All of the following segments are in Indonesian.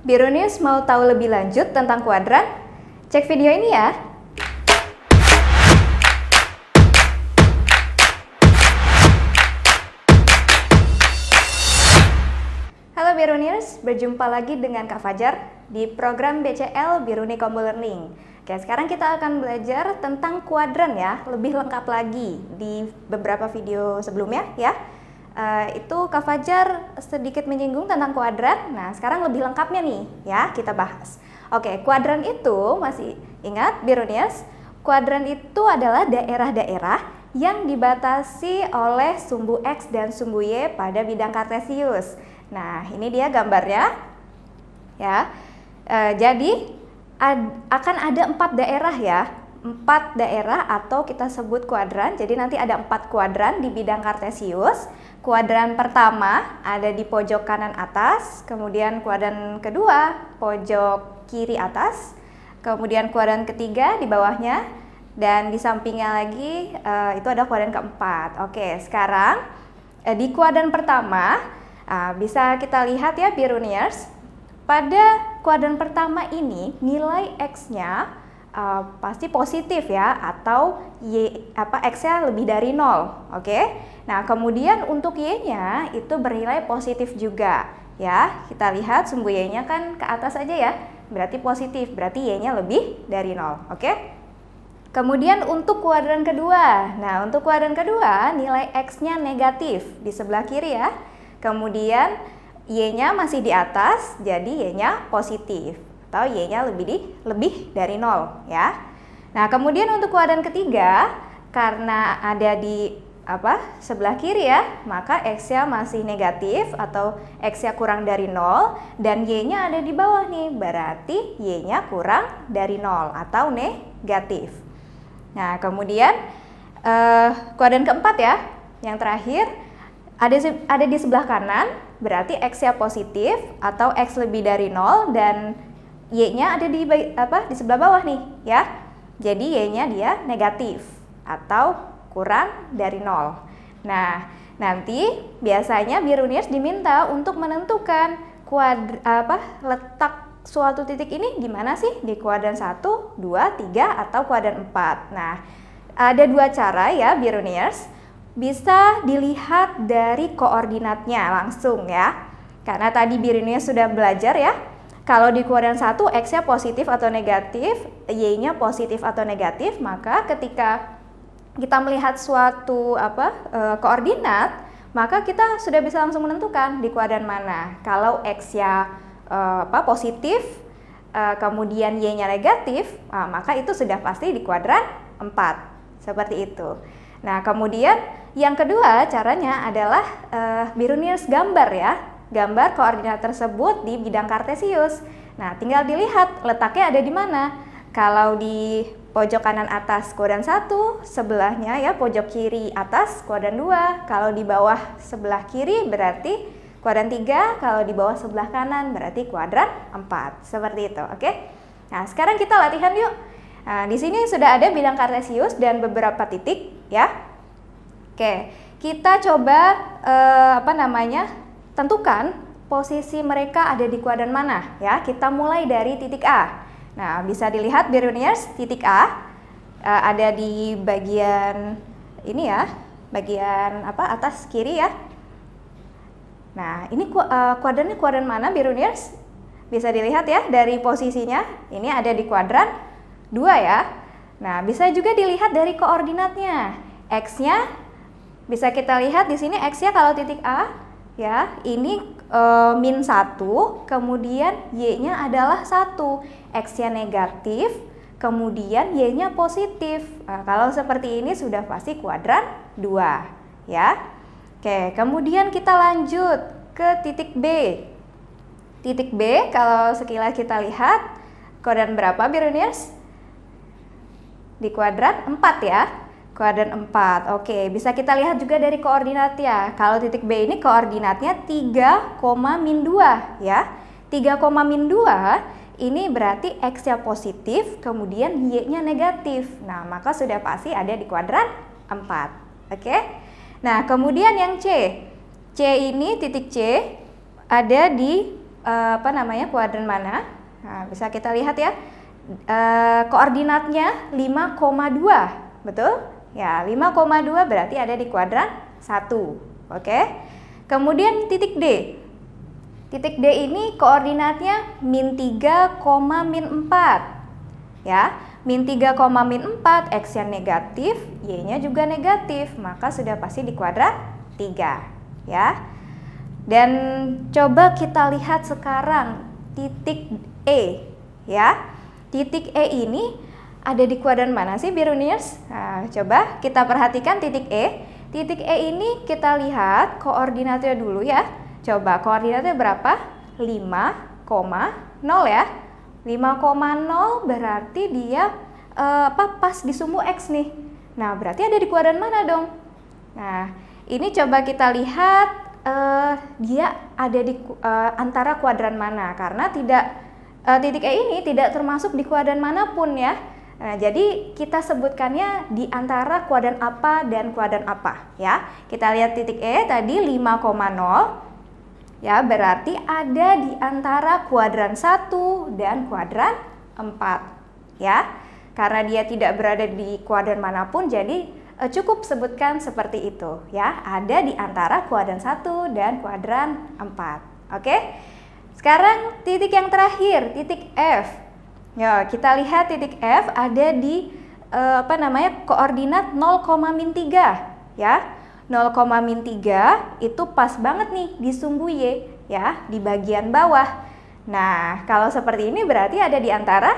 Biro News mau tahu lebih lanjut tentang kuadran? Cek video ini ya. Halo Biro News, berjumpa lagi dengan Kak Fajar di program BCL Biruni Combo Learning. Oke, sekarang kita akan belajar tentang kuadran ya, lebih lengkap lagi di beberapa video sebelumnya ya. Itu Kak Fajar sedikit menyinggung tentang kuadran. Nah, sekarang lebih lengkapnya nih ya, kita bahas. Oke, kuadran itu masih ingat Biruniers? Kuadran itu adalah daerah-daerah yang dibatasi oleh sumbu X dan sumbu Y pada bidang kartesius. Nah, ini dia gambarnya ya. Jadi akan ada 4 daerah ya. 4 daerah atau kita sebut kuadran. Jadi nanti ada 4 kuadran di bidang kartesius. Kuadran pertama ada di pojok kanan atas, kemudian kuadran kedua pojok kiri atas, kemudian kuadran ketiga di bawahnya, dan di sampingnya lagi itu ada kuadran keempat. Oke, sekarang di kuadran pertama bisa kita lihat ya Biruniers, pada kuadran pertama ini nilai X-nya pasti positif ya, atau X-nya lebih dari 0. Oke. Nah, kemudian untuk Y-nya itu bernilai positif juga ya. Kita lihat sumbu Y-nya kan ke atas aja ya, berarti positif, berarti Y-nya lebih dari 0. Oke. Kemudian untuk kuadran kedua, nah untuk kuadran kedua nilai X-nya negatif di sebelah kiri ya. Kemudian Y-nya masih di atas, jadi Y-nya positif atau Y-nya lebih dari 0 ya. Nah, kemudian untuk kuadran ketiga, karena ada di sebelah kiri ya, maka X-nya masih negatif atau X-nya kurang dari 0 dan Y-nya ada di bawah nih, berarti Y-nya kurang dari 0 atau negatif. Nah, kemudian kuadran keempat ya, yang terakhir ada di sebelah kanan, berarti X-nya positif atau X lebih dari 0 dan Y-nya ada di sebelah bawah nih ya. Jadi Y-nya dia negatif atau kurang dari 0. Nah, nanti biasanya Biruniers diminta untuk menentukan letak suatu titik ini di mana sih? Di kuadran 1, 2, 3 atau kuadran 4. Nah, ada 2 cara ya Biruniers. Bisa dilihat dari koordinatnya langsung ya. Karena tadi Biruniers sudah belajar ya. Kalau di kuadran 1 X-nya positif atau negatif, Y-nya positif atau negatif, maka ketika kita melihat suatu koordinat, maka kita sudah bisa langsung menentukan di kuadran mana. Kalau X-nya positif, kemudian Y-nya negatif, maka itu sudah pasti di kuadran 4. Seperti itu. Nah, kemudian yang kedua caranya adalah Biruniers gambar ya. Gambar koordinat tersebut di bidang kartesius. Nah, tinggal dilihat letaknya ada di mana. Kalau di pojok kanan atas kuadran 1, sebelahnya ya pojok kiri atas kuadran 2. Kalau di bawah sebelah kiri berarti kuadran 3, kalau di bawah sebelah kanan berarti kuadran 4. Seperti itu, oke? Nah, sekarang kita latihan yuk. Nah, di sini sudah ada bidang kartesius dan beberapa titik ya. Oke, kita coba tentukan posisi mereka ada di kuadran mana ya. Kita mulai dari titik A. Nah, bisa dilihat Biruniers, titik A ada di bagian ini ya, bagian atas kiri ya. Nah, ini kuadrannya kuadran mana Biruniers? Bisa dilihat ya dari posisinya, ini ada di kuadran 2 ya. Nah, bisa juga dilihat dari koordinatnya. X-nya bisa kita lihat di sini, X-nya kalau titik A ya, ini -1, kemudian Y-nya adalah 1, X-nya negatif, kemudian Y-nya positif. Nah, kalau seperti ini sudah pasti kuadran 2 ya. Oke, kemudian kita lanjut ke titik B. Titik B kalau sekilas kita lihat kuadran berapa Biruniers? Di kuadran 4 ya. Kuadran 4. Oke, bisa kita lihat juga dari koordinatnya. Kalau titik B ini koordinatnya 3,-2 ya. 3,-2 ini berarti X-nya positif, kemudian Y-nya negatif. Nah, maka sudah pasti ada di kuadran 4. Oke. Nah, kemudian yang C. C ini, titik C ada di kuadran mana? Nah, bisa kita lihat ya. Koordinatnya 5,2, betul? Ya, 5,2 berarti ada di kuadran 1. Oke. Kemudian titik D. Titik D ini koordinatnya -3, -4. Ya, -3, -4, X-nya negatif, Y-nya juga negatif, maka sudah pasti di kuadran 3, ya. Dan coba kita lihat sekarang titik E, ya. Titik E ini ada di kuadran mana sih, Biruniers? Nah, coba kita perhatikan titik E. Titik E ini kita lihat koordinatnya dulu ya. Coba koordinatnya berapa? 5,0 ya. 5,0 berarti dia pas di sumbu X nih. Nah, berarti ada di kuadran mana dong? Nah, ini coba kita lihat dia ada di antara kuadran mana, karena titik E ini tidak termasuk di kuadran manapun ya. Nah, jadi kita sebutkannya di antara kuadran apa dan kuadran apa ya. Kita lihat titik E tadi 5,0 ya, berarti ada di antara kuadran 1 dan kuadran 4 ya. Karena dia tidak berada di kuadran manapun, jadi cukup sebutkan seperti itu ya. Ada di antara kuadran 1 dan kuadran 4. Oke. Sekarang titik yang terakhir, titik F. Ya, kita lihat titik F ada di koordinat 0,-3 ya. 0,-3 itu pas banget nih di sumbu Y ya, di bagian bawah. Nah, kalau seperti ini berarti ada di antara,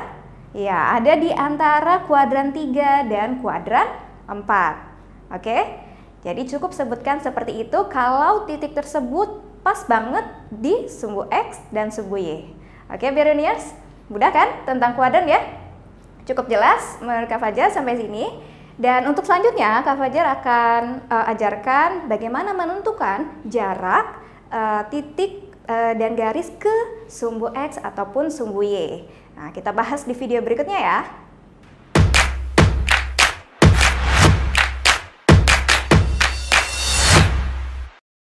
ya, ada di antara kuadran 3 dan kuadran 4. Oke? Jadi cukup sebutkan seperti itu kalau titik tersebut pas banget di sumbu X dan sumbu Y. Oke, Biruniers? Mudah kan tentang kuadran ya? Cukup jelas menurut Kak Fajar sampai sini. Dan untuk selanjutnya Kak Fajar akan ajarkan bagaimana menentukan jarak titik dan garis ke sumbu X ataupun sumbu Y. Nah, kita bahas di video berikutnya ya.